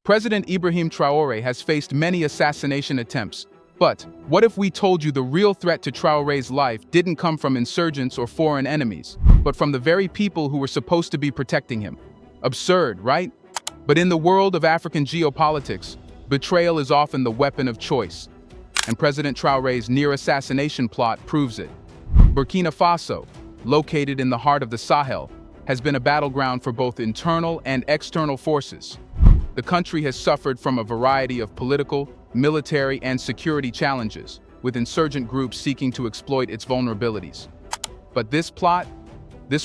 President Ibrahim Traoré has faced many assassination attempts, but what if we told you the real threat to Traoré's life didn't come from insurgents or foreign enemies, but from the very people who were supposed to be protecting him? Absurd, right? But in the world of African geopolitics, betrayal is often the weapon of choice, and President Traoré's near-assassination plot proves it. Burkina Faso, located in the heart of the Sahel, has been a battleground for both internal and external forces. The country has suffered from a variety of political, military, and security challenges, with insurgent groups seeking to exploit its vulnerabilities. But this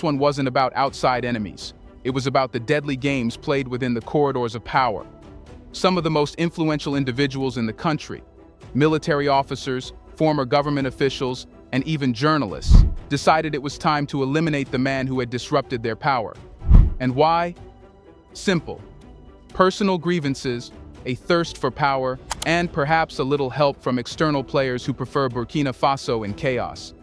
one wasn't about outside enemies. It was about the deadly games played within the corridors of power. Some of the most influential individuals in the country, military officers, former government officials, and even journalists, decided it was time to eliminate the man who had disrupted their power. And why? Simple. Personal grievances, a thirst for power, and perhaps a little help from external players who prefer Burkina Faso in chaos.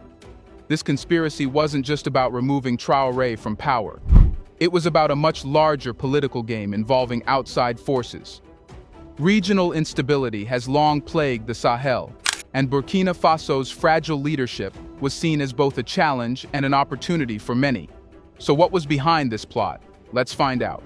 This conspiracy wasn't just about removing Traoré from power. It was about a much larger political game involving outside forces. Regional instability has long plagued the Sahel, and Burkina Faso's fragile leadership was seen as both a challenge and an opportunity for many. So what was behind this plot? Let's find out.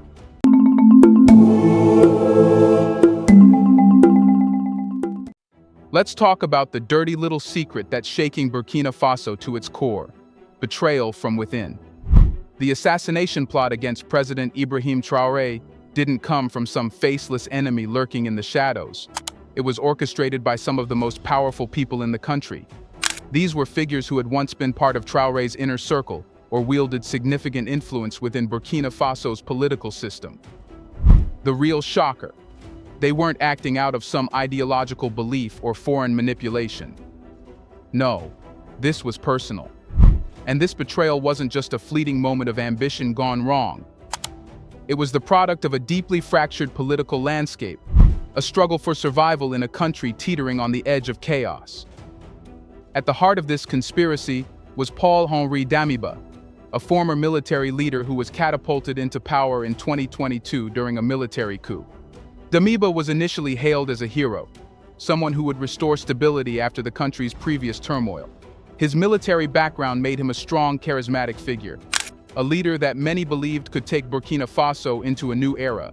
Let's talk about the dirty little secret that's shaking Burkina Faso to its core: betrayal from within. The assassination plot against President Ibrahim Traoré didn't come from some faceless enemy lurking in the shadows. It was orchestrated by some of the most powerful people in the country. These were figures who had once been part of Traoré's inner circle or wielded significant influence within Burkina Faso's political system. The real shocker: they weren't acting out of some ideological belief or foreign manipulation. No, this was personal. And this betrayal wasn't just a fleeting moment of ambition gone wrong. It was the product of a deeply fractured political landscape, a struggle for survival in a country teetering on the edge of chaos. At the heart of this conspiracy was Paul-Henri Damiba, a former military leader who was catapulted into power in 2022 during a military coup. Damiba was initially hailed as a hero, someone who would restore stability after the country's previous turmoil. His military background made him a strong, charismatic figure, a leader that many believed could take Burkina Faso into a new era.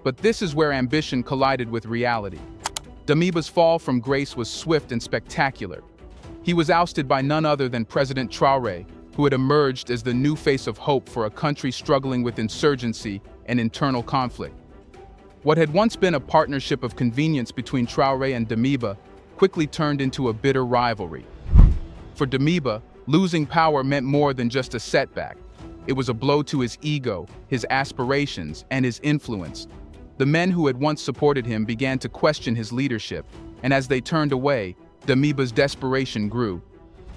But this is where ambition collided with reality. Damiba's fall from grace was swift and spectacular. He was ousted by none other than President Traoré, who had emerged as the new face of hope for a country struggling with insurgency and internal conflict. What had once been a partnership of convenience between Traoré and Damiba quickly turned into a bitter rivalry. For Damiba, losing power meant more than just a setback. It was a blow to his ego, his aspirations, and his influence. The men who had once supported him began to question his leadership, and as they turned away, Damiba's desperation grew.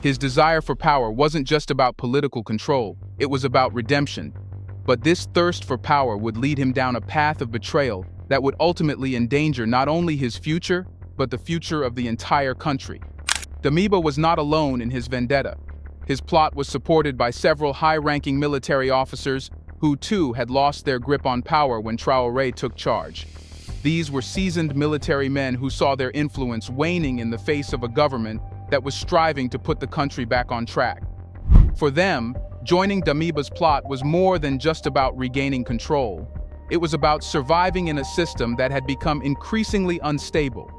His desire for power wasn't just about political control, it was about redemption. But this thirst for power would lead him down a path of betrayal that would ultimately endanger not only his future, but the future of the entire country. Damiba was not alone in his vendetta. His plot was supported by several high-ranking military officers who too had lost their grip on power when Traoré took charge. These were seasoned military men who saw their influence waning in the face of a government that was striving to put the country back on track. For them, joining Damiba's plot was more than just about regaining control. It was about surviving in a system that had become increasingly unstable.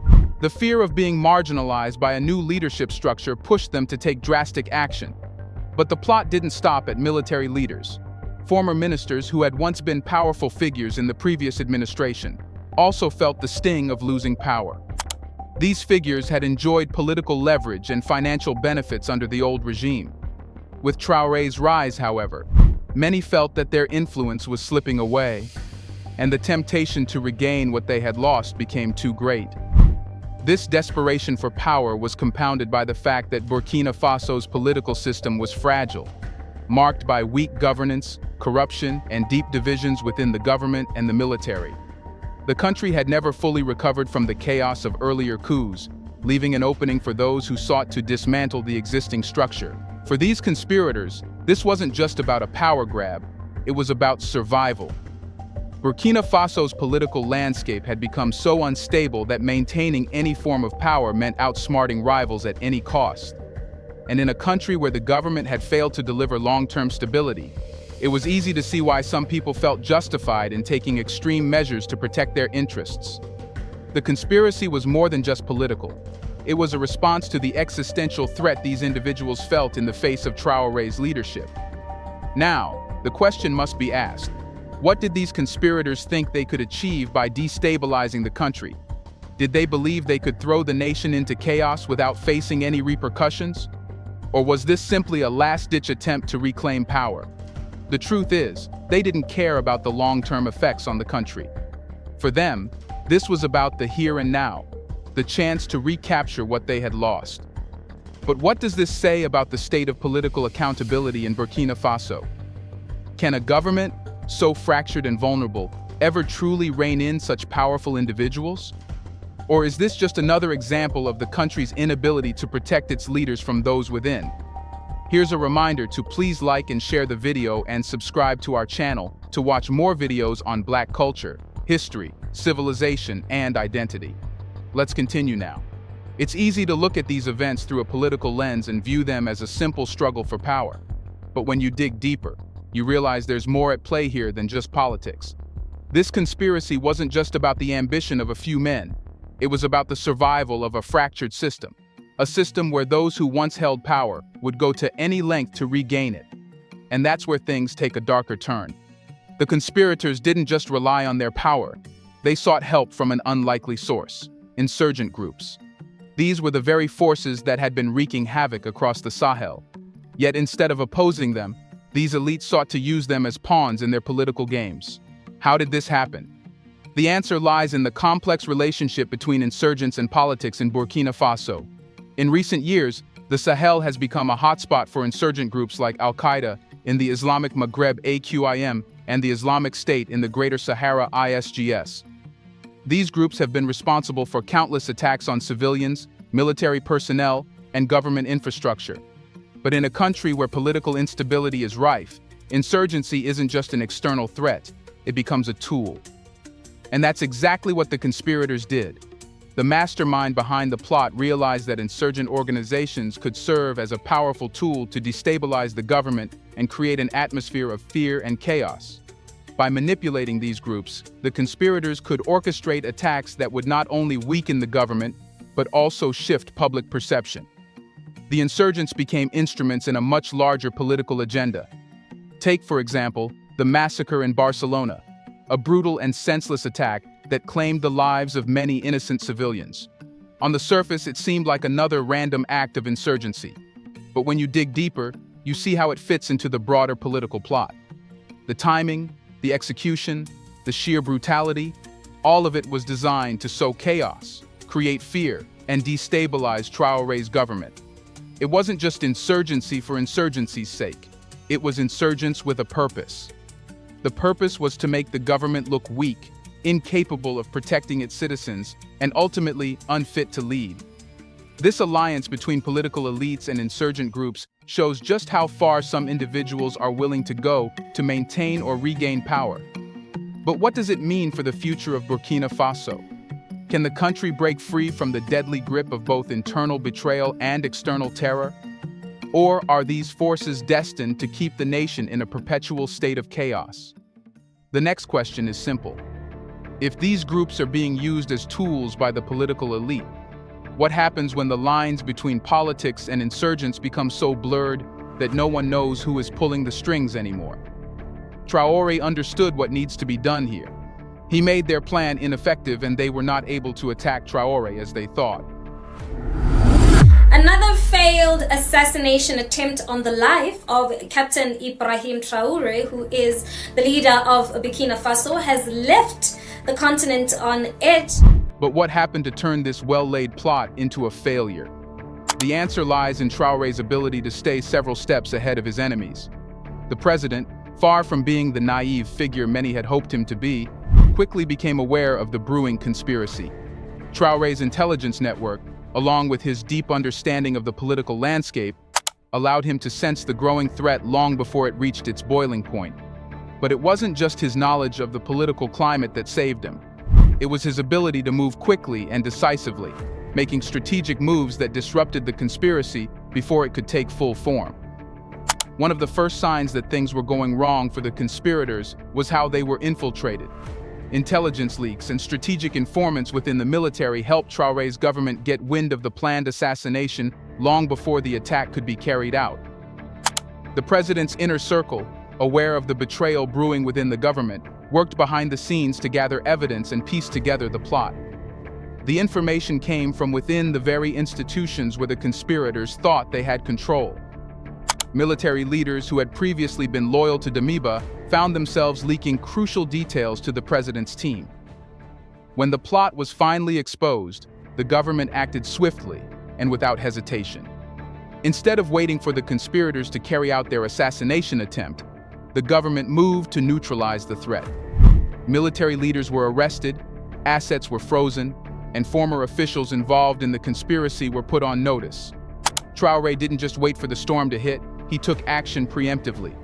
The fear of being marginalized by a new leadership structure pushed them to take drastic action. But the plot didn't stop at military leaders. Former ministers who had once been powerful figures in the previous administration also felt the sting of losing power. These figures had enjoyed political leverage and financial benefits under the old regime. With Traoré's rise, however, many felt that their influence was slipping away, and the temptation to regain what they had lost became too great. This desperation for power was compounded by the fact that Burkina Faso's political system was fragile, marked by weak governance, corruption, and deep divisions within the government and the military. The country had never fully recovered from the chaos of earlier coups, leaving an opening for those who sought to dismantle the existing structure. For these conspirators, this wasn't just about a power grab, it was about survival. Burkina Faso's political landscape had become so unstable that maintaining any form of power meant outsmarting rivals at any cost. And in a country where the government had failed to deliver long-term stability, it was easy to see why some people felt justified in taking extreme measures to protect their interests. The conspiracy was more than just political. It was a response to the existential threat these individuals felt in the face of Traoré's leadership. Now, the question must be asked. What did these conspirators think they could achieve by destabilizing the country? Did they believe they could throw the nation into chaos without facing any repercussions? Or was this simply a last-ditch attempt to reclaim power? The truth is, they didn't care about the long-term effects on the country. For them, this was about the here and now, the chance to recapture what they had lost. But what does this say about the state of political accountability in Burkina Faso? Can a government, so fractured and vulnerable, ever truly rein in such powerful individuals? Or is this just another example of the country's inability to protect its leaders from those within? Here's a reminder to please like and share the video and subscribe to our channel to watch more videos on Black culture, history, civilization, and identity. Let's continue now. It's easy to look at these events through a political lens and view them as a simple struggle for power. But when you dig deeper, you realize there's more at play here than just politics. This conspiracy wasn't just about the ambition of a few men. It was about the survival of a fractured system, a system where those who once held power would go to any length to regain it. And that's where things take a darker turn. The conspirators didn't just rely on their power. They sought help from an unlikely source: insurgent groups. These were the very forces that had been wreaking havoc across the Sahel. Yet instead of opposing them, these elites sought to use them as pawns in their political games. How did this happen? The answer lies in the complex relationship between insurgents and politics in Burkina Faso. In recent years, the Sahel has become a hotspot for insurgent groups like Al-Qaeda in the Islamic Maghreb AQIM and the Islamic State in the Greater Sahara ISGS. These groups have been responsible for countless attacks on civilians, military personnel, and government infrastructure. But in a country where political instability is rife, insurgency isn't just an external threat, it becomes a tool. And that's exactly what the conspirators did. The mastermind behind the plot realized that insurgent organizations could serve as a powerful tool to destabilize the government and create an atmosphere of fear and chaos. By manipulating these groups, the conspirators could orchestrate attacks that would not only weaken the government, but also shift public perception. The insurgents became instruments in a much larger political agenda. Take, for example, the massacre in Barcelona, a brutal and senseless attack that claimed the lives of many innocent civilians. On the surface, it seemed like another random act of insurgency. But when you dig deeper, you see how it fits into the broader political plot. The timing, the execution, the sheer brutality, all of it was designed to sow chaos, create fear, and destabilize Traoré's government. It wasn't just insurgency for insurgency's sake. It was insurgents with a purpose. The purpose was to make the government look weak, incapable of protecting its citizens, and ultimately unfit to lead. This alliance between political elites and insurgent groups shows just how far some individuals are willing to go to maintain or regain power. But what does it mean for the future of Burkina Faso? Can the country break free from the deadly grip of both internal betrayal and external terror? Or are these forces destined to keep the nation in a perpetual state of chaos? The next question is simple. If these groups are being used as tools by the political elite, what happens when the lines between politics and insurgents become so blurred that no one knows who is pulling the strings anymore? Traoré understood what needs to be done here. He made their plan ineffective and they were not able to attack Traoré as they thought. Another failed assassination attempt on the life of Captain Ibrahim Traoré, who is the leader of Burkina Faso, has left the continent on edge. But what happened to turn this well-laid plot into a failure? The answer lies in Traoré's ability to stay several steps ahead of his enemies. The president, far from being the naive figure many had hoped him to be, quickly became aware of the brewing conspiracy. Traoré's intelligence network, along with his deep understanding of the political landscape, allowed him to sense the growing threat long before it reached its boiling point. But it wasn't just his knowledge of the political climate that saved him. It was his ability to move quickly and decisively, making strategic moves that disrupted the conspiracy before it could take full form. One of the first signs that things were going wrong for the conspirators was how they were infiltrated. Intelligence leaks and strategic informants within the military helped Traoré's government get wind of the planned assassination long before the attack could be carried out. The president's inner circle, aware of the betrayal brewing within the government, worked behind the scenes to gather evidence and piece together the plot. The information came from within the very institutions where the conspirators thought they had control. Military leaders who had previously been loyal to Damiba found themselves leaking crucial details to the president's team. When the plot was finally exposed, the government acted swiftly and without hesitation. Instead of waiting for the conspirators to carry out their assassination attempt, the government moved to neutralize the threat. Military leaders were arrested, assets were frozen, and former officials involved in the conspiracy were put on notice. Traoré didn't just wait for the storm to hit, he took action preemptively.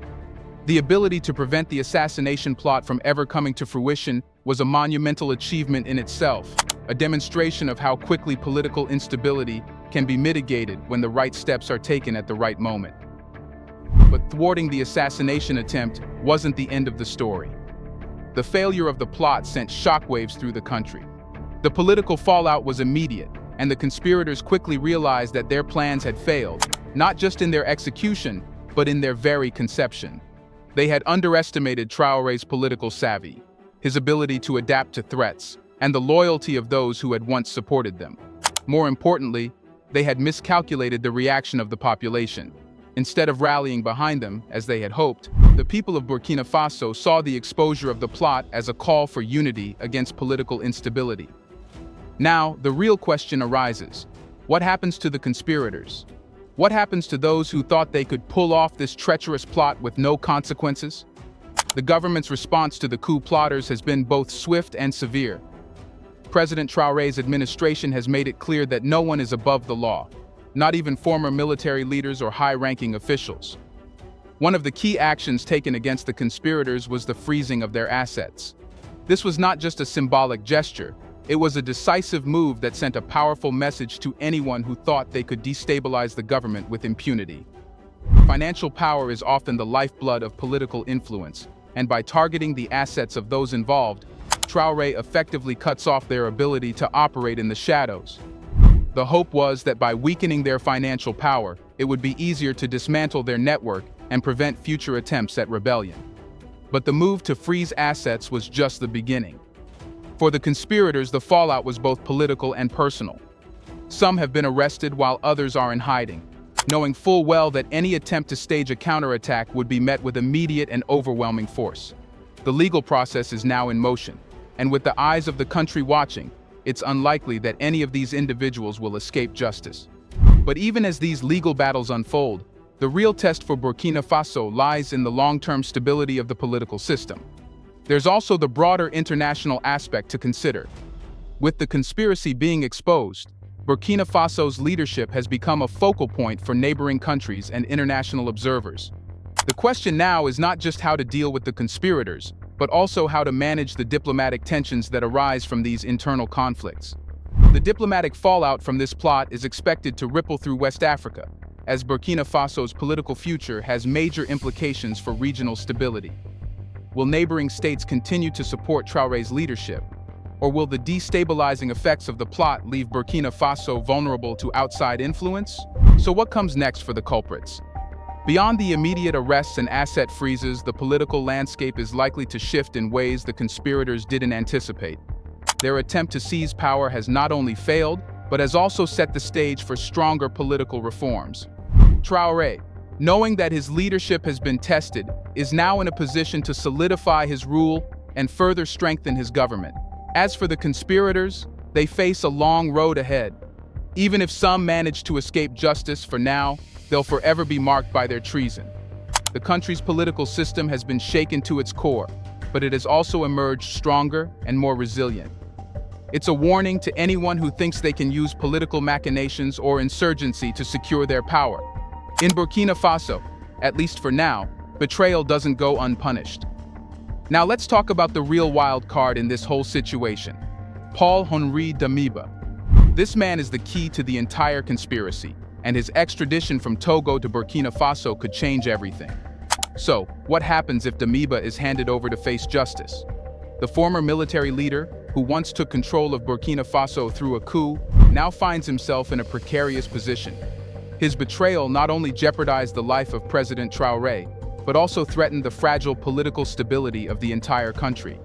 The ability to prevent the assassination plot from ever coming to fruition was a monumental achievement in itself, a demonstration of how quickly political instability can be mitigated when the right steps are taken at the right moment. But thwarting the assassination attempt wasn't the end of the story. The failure of the plot sent shockwaves through the country. The political fallout was immediate, and the conspirators quickly realized that their plans had failed, not just in their execution, but in their very conception. They had underestimated Traoré's political savvy, his ability to adapt to threats, and the loyalty of those who had once supported them. More importantly, they had miscalculated the reaction of the population. Instead of rallying behind them, as they had hoped, the people of Burkina Faso saw the exposure of the plot as a call for unity against political instability. Now, the real question arises: what happens to the conspirators? What happens to those who thought they could pull off this treacherous plot with no consequences? The government's response to the coup plotters has been both swift and severe. President Traoré's administration has made it clear that no one is above the law, not even former military leaders or high-ranking officials. One of the key actions taken against the conspirators was the freezing of their assets. This was not just a symbolic gesture, it was a decisive move that sent a powerful message to anyone who thought they could destabilize the government with impunity. Financial power is often the lifeblood of political influence, and by targeting the assets of those involved, Traoré effectively cuts off their ability to operate in the shadows. The hope was that by weakening their financial power, it would be easier to dismantle their network and prevent future attempts at rebellion. But the move to freeze assets was just the beginning. For the conspirators, the fallout was both political and personal. Some have been arrested while others are in hiding, knowing full well that any attempt to stage a counterattack would be met with immediate and overwhelming force. The legal process is now in motion, and with the eyes of the country watching, it's unlikely that any of these individuals will escape justice. But even as these legal battles unfold, the real test for Burkina Faso lies in the long-term stability of the political system. There's also the broader international aspect to consider. With the conspiracy being exposed, Burkina Faso's leadership has become a focal point for neighboring countries and international observers. The question now is not just how to deal with the conspirators, but also how to manage the diplomatic tensions that arise from these internal conflicts. The diplomatic fallout from this plot is expected to ripple through West Africa, as Burkina Faso's political future has major implications for regional stability. Will neighboring states continue to support Traoré's leadership, or will the destabilizing effects of the plot leave Burkina Faso vulnerable to outside influence? So what comes next for the culprits? Beyond the immediate arrests and asset freezes, the political landscape is likely to shift in ways the conspirators didn't anticipate. Their attempt to seize power has not only failed, but has also set the stage for stronger political reforms. Traoré, knowing that his leadership has been tested, is now in a position to solidify his rule and further strengthen his government. As for the conspirators, they face a long road ahead. Even if some manage to escape justice for now, they'll forever be marked by their treason. The country's political system has been shaken to its core, but it has also emerged stronger and more resilient. It's a warning to anyone who thinks they can use political machinations or insurgency to secure their power. In Burkina Faso, at least for now, betrayal doesn't go unpunished. Now let's talk about the real wild card in this whole situation. Paul-Henri Damiba. This man is the key to the entire conspiracy, and his extradition from Togo to Burkina Faso could change everything. So, what happens if Damiba is handed over to face justice? The former military leader, who once took control of Burkina Faso through a coup, now finds himself in a precarious position. His betrayal not only jeopardized the life of President Traoré, but also threatened the fragile political stability of the entire country.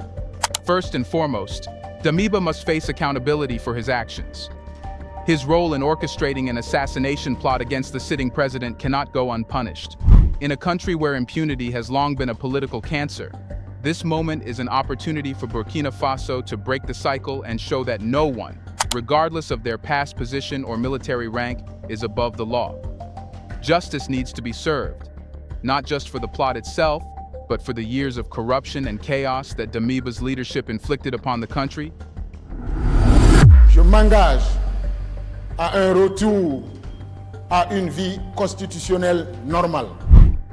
First and foremost, Damiba must face accountability for his actions. His role in orchestrating an assassination plot against the sitting president cannot go unpunished. In a country where impunity has long been a political cancer, this moment is an opportunity for Burkina Faso to break the cycle and show that no one, regardless of their past position or military rank, is above the law. Justice needs to be served, not just for the plot itself, but for the years of corruption and chaos that Damiba's leadership inflicted upon the country. Je m'engage à un retour à une vie constitutionnelle normale.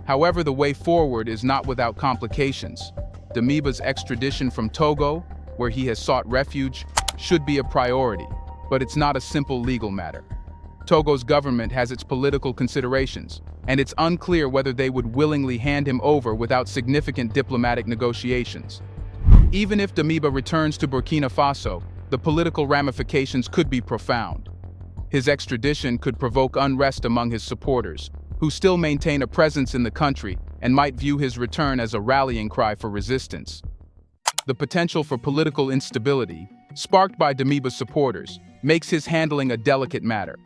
However, the way forward is not without complications. Damiba's extradition from Togo, where he has sought refuge, should be a priority, but it's not a simple legal matter. Togo's government has its political considerations, and it's unclear whether they would willingly hand him over without significant diplomatic negotiations. Even if Damiba returns to Burkina Faso, the political ramifications could be profound. His extradition could provoke unrest among his supporters, who still maintain a presence in the country and might view his return as a rallying cry for resistance. The potential for political instability, sparked by Damiba's supporters, makes his handling a delicate matter.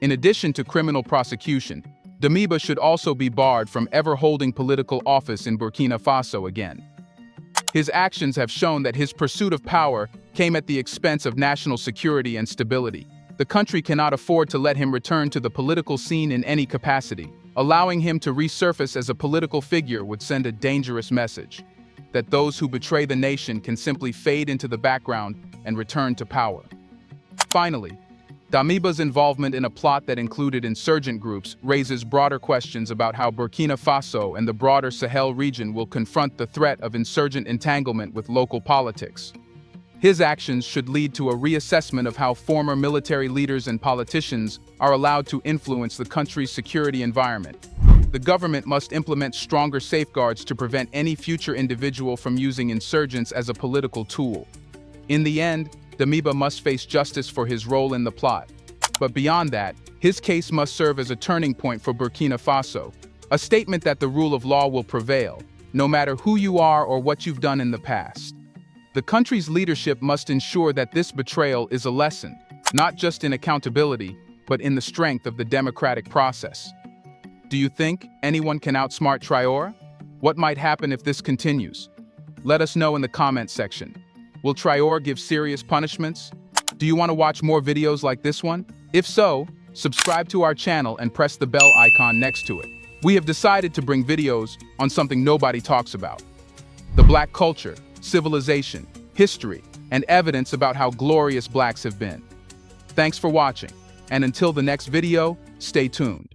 In addition to criminal prosecution, Damiba should also be barred from ever holding political office in Burkina Faso again. His actions have shown that his pursuit of power came at the expense of national security and stability. The country cannot afford to let him return to the political scene in any capacity. Allowing him to resurface as a political figure would send a dangerous message, that those who betray the nation can simply fade into the background and return to power. Finally, Damiba's involvement in a plot that included insurgent groups raises broader questions about how Burkina Faso and the broader Sahel region will confront the threat of insurgent entanglement with local politics. His actions should lead to a reassessment of how former military leaders and politicians are allowed to influence the country's security environment. The government must implement stronger safeguards to prevent any future individual from using insurgents as a political tool. In the end, Damiba must face justice for his role in the plot. But beyond that, his case must serve as a turning point for Burkina Faso, a statement that the rule of law will prevail, no matter who you are or what you've done in the past. The country's leadership must ensure that this betrayal is a lesson, not just in accountability, but in the strength of the democratic process. Do you think anyone can outsmart Traoré? What might happen if this continues? Let us know in the comments section. Will Traoré give serious punishments? Do you want to watch more videos like this one? If so, subscribe to our channel and press the bell icon next to it. We have decided to bring videos on something nobody talks about: the Black culture, civilization, history, and evidence about how glorious Blacks have been. Thanks for watching, and until the next video, stay tuned.